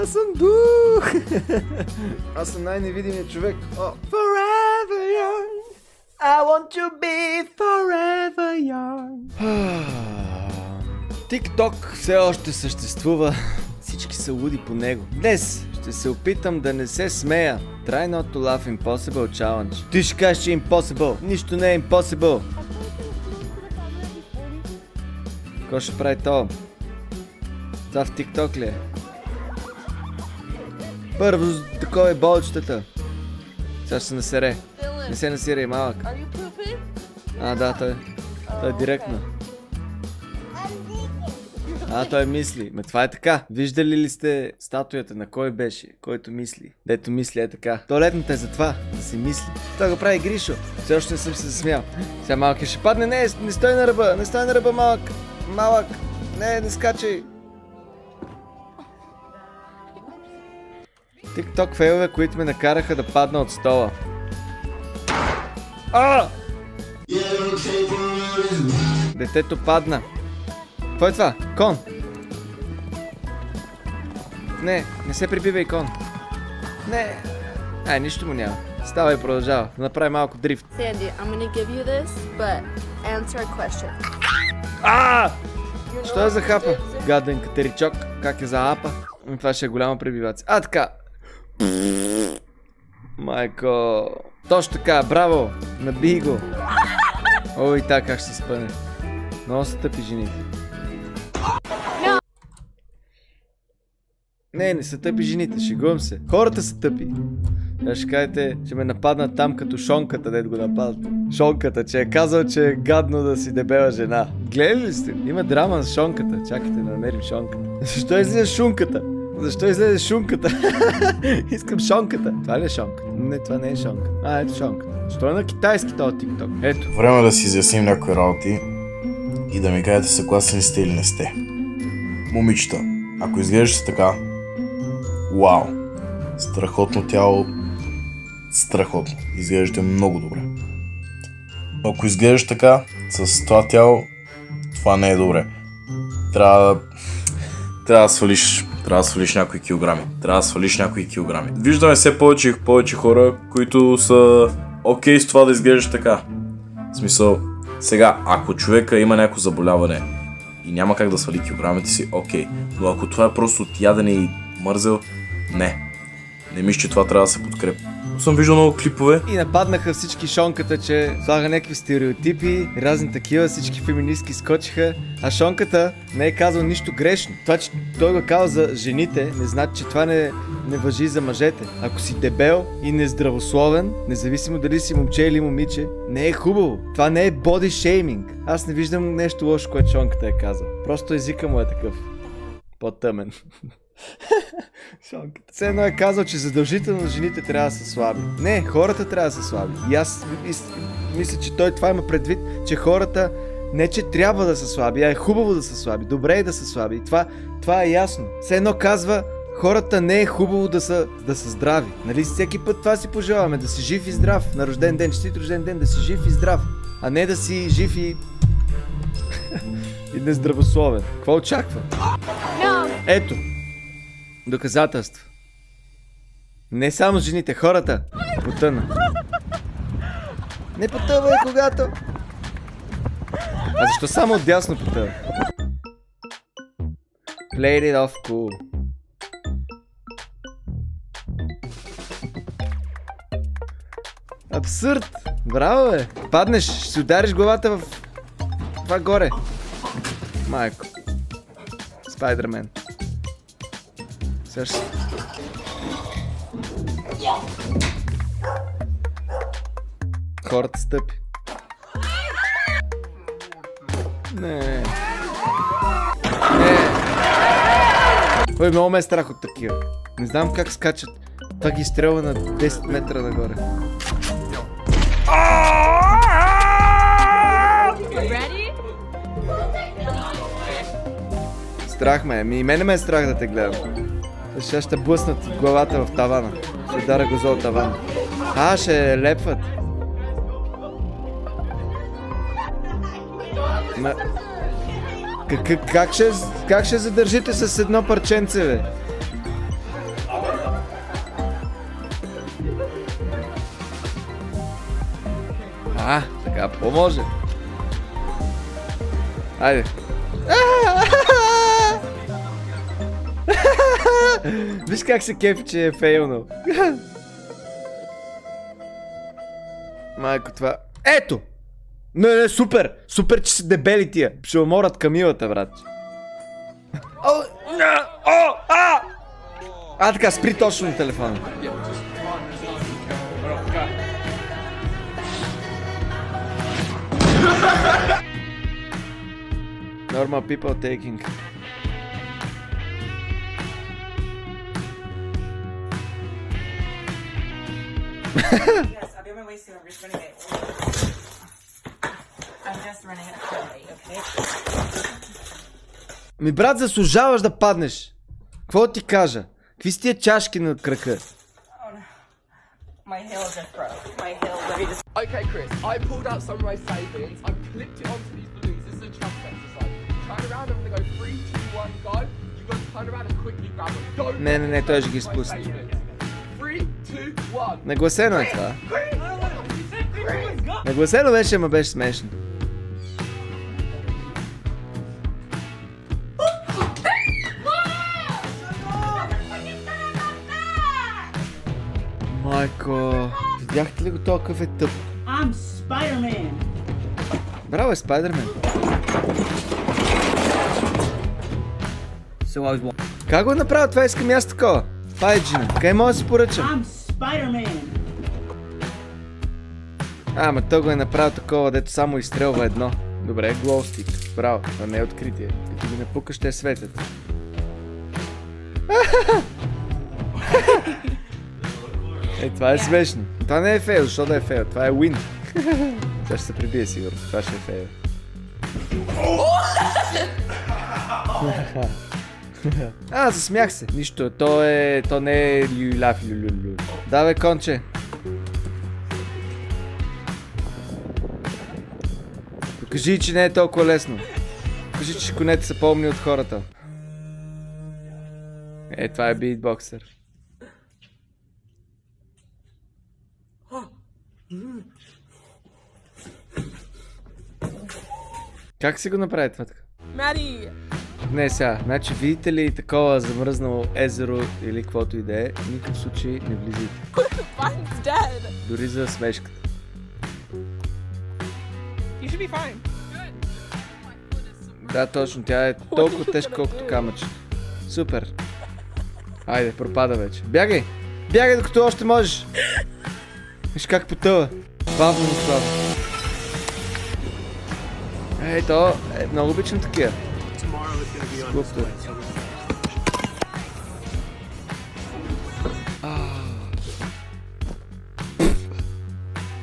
Аз съм дух! Аз съм най-невидимият човек. Forever young. I want to be forever young. TikTok все още съществува. Всички са луди по него. Днес ще се опитам да не се смея. Try not to laugh impossible challenge. Ти ще кажеш, че е impossible. Нищо не е impossible. Какво ще прави то? Това в TikTok ли е? Първо такова е болчетата. Сега ще се насере. Не се насира и малък. Да, той е директно. Той мисли. Това е така. Виждали ли сте статуята на кой беше? Който мисли. Дето мисли е така. Туалетната е за това, да се мисли. Това го прави Гришо. Все още не съм се засмял. Сега малък ще падне. Не стой на ръба. Не стой на ръба, малък. Малък. Не скачай. TikTok фейлове, които ме накараха да падна от стола. Детето падна. Какво е това? Кон! Не се прибивай, кон. Не. Нищо му няма. Става и продължава. Да направи малко дрифт. Sandy, I'm gonna give you this, but answer a question. Що е за хапа? Гаден катеричок. Как е за апа? Това ще е голяма пребивация. Така. Майко. Точно така, браво. Набий го. Ой, така как ще се спъне. Много са тъпи жените. Не са тъпи жените, шегувам се. Хората са тъпи. Ще кажете, че ме нападнат там като Шонката, дето го нападате. Шонката, че е казал, че е гадно да си дебела жена. Гледали ли сте? Има драма с Шонката. Чакайте да намерим Шонката. Защо излезе Шунката? Защо излезе Шунката? Искам Шонката. Това ли е Шонката? Не, това не е Шонката. Ето Шонката. Що е на китайски този TikTok? Ето. Време да си изясним някои работи и да ми кажете съгласни сте или не сте. Момичета, ако изглеждате така, вау, страхотно тяло, страхотно, изглеждате много добре. Ако изглеждаш така, с това тяло, това не е добре. Трябва да свалиш някои килограми. Виждаме все повече хора, които са окей с това да изглеждаш така. В смисъл, сега, ако човека има някакво заболяване и няма как да свали килограмите си, окей. Но ако това е просто от ядене и мързел, не мисля, че това трябва да се подкрепи. Съм виждал много клипове. И нападнаха всички Шонката, че слага някакви стереотипи, разни такива, всички феминистки скочиха. А Шонката не е казал нищо грешно. Това, че той го казал за жените, не значи, че това не важи за мъжете. Ако си дебел и нездравословен, независимо дали си момче или момиче, не е хубаво. Това не е body shaming. Аз не виждам нещо лошо, което Шонката е казал. Просто езика му е такъв. По-тъмен. Все едно е казал, че задължително жените трябва да са слаби. Не, хората трябва да са слаби. И аз мисля, че той това има предвид, че хората не че трябва да са слаби, а е хубаво да са слаби. Добре е да са слаби. Това е ясно. Все едно казва, хората не е хубаво да са здрави. Нали всеки път това си пожелаваме, да си жив и здрав. На рожден ден, честит рожден ден, да си жив и здрав. А не да си жив и нездравословен. Какво очаква? Ето. Доказателства. Не само жените, хората. Потъна. Не потъва когато. А защо само отдясно потъва? Played it off cool. Абсурд. Браво, бе. Паднеш, ще си удариш главата в това горе. Майко. Спайдермен. Също. Хората стъпи. Не. Ой, много ме е страх от такива. Не знам как скачат. Това ги изстрелва на 10 метра нагоре. Страх ме е. И мене ме е страх да те гледам. Сега ще блъснат главата в тавана. Ще дара го от тавана. Ще лепват. Ма... Как ще задържите с едно парченце, бе? Така поможе. Айде. Виж как се кефи, че е фейлнал. Майко, това... Ето! Не, супер! Супер, че са дебели тия. Ще уморят Камилата, брат. Така, спри точно на телефона. Normal people taking. Yes, I'll be on my way soon. I'm just running it. I'm just running it quickly, okay? Ми, брат, заслужаваш да паднеш. Какво ти кажа? Какви си тия чашки на крака? My heel just broke. My heel literally just... Okay, Chris, I pulled out some of my savings. I've clipped it onto these balloons. This is a trust exercise. Turn around, I'm gonna go 3, 2, 1, go. You gotta turn around and quickly grab it. Don't... Не, той ще ги спусне. 3, 2, 1. Нагласено е това. Нагласено беше, ама беше смешно. Майко, видяхте ли го този какъв е тъп? I'm Spider-Man. Браво е, Спайдермен. Как го направя това? Искам и аз такова. Пайджина, къде мога да си поръчам? I'm Spider-Man. Ама той го е направил такова, дето само изстрелва едно. Добре, глоустик. Браво, това не е откритие. Като ги напукаш, ще светят. Това е смешно. Това не е фейл, защо да е фейл? Това е win. Сега ще се прибие сигурно. Това ще е фейл. Засмях се. Нищо. То не е люляф люлюлю. Давай, конче. Покажи, че не е толкова лесно. Покажи, че конете са по-умни от хората. Това е битбоксър. Как си го направи това така? Maddie! Не, сега, значи видите ли такова замръзнало езеро или каквото и да е, в никакъв случай не влизайте. Mine's dead! Дори за смешката. You should be fine. Да, точно, тя е толкова тежка, колкото камъче. Супер. Айде, пропада вече. Бягай! Бягай, докато още можеш! Виж как потъва. Бавно и слабо. Много обичам такива. Скулптури.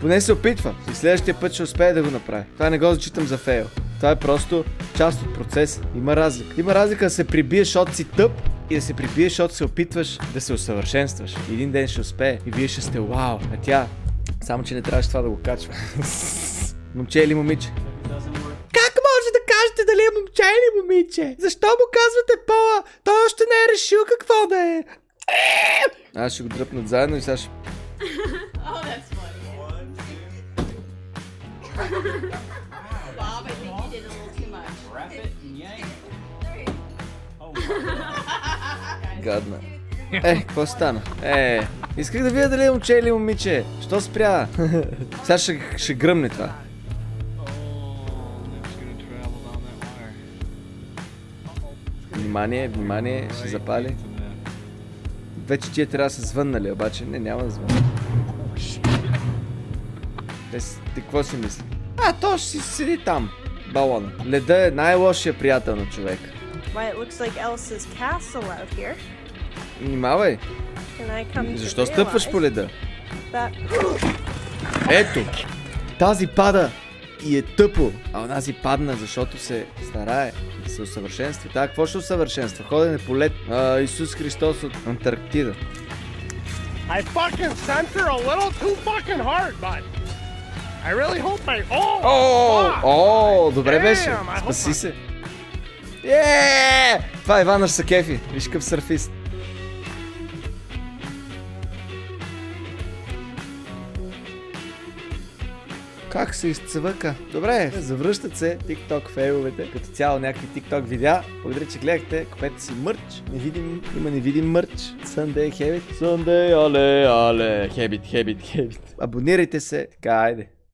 Поне се опитва. И следващия път ще успее да го направи. Това не го зачитам за фейл. Това е просто част от процеса. Има разлика. Има разлика да се прибиеш, защото си тъп, и да се прибиеш, защото се опитваш да се усъвършенстваш. Един ден ще успее и вие ще сте вау. А тя... Само че не трябваше това да го качва. Момче или момиче? Как може да кажете дали е момче или момиче? Защо му казвате пола? Той още не е решил какво да е. Аз ще го дръпнат заедно и сега ще... Bob, I think you did a little too much. Wrap it and yank. Гадна. Какво стана? Исках да видя дали е момче или момиче. Що спря? Сега ще гръмне това. Внимание, внимание, ще запали. Вече тия трябва да са звъннали, обаче не, няма да звънна. Ти какво си мисли? То ще си седи там. Балона. Леда е най-лошия приятел на човека. Why, it looks like Elsa's castle out here. Внимавай. Can I come to Защо стъпваш по леда? that... Ето! Тази пада и е тъпо, а онази падна, защото се старае да се усъвършенства. Какво ще усъвършенства? Ходене по лед. Исус Христос от Антарктида. I fucking sent her a little too fucking hard, bud. I really hope I... О, добре беше. Спаси се. Това е Иванър са кефи. Виж къв сърфист. Как се изцъвъка? Добре, завръщат се TikTok фейловете. Като цяло някакви TikTok видеа. Благодаря, че гледахте. Купете си мърч. Има невидим мърч. Sunday Habit. Sunday, але. Habit. Абонирайте се. Така, айде.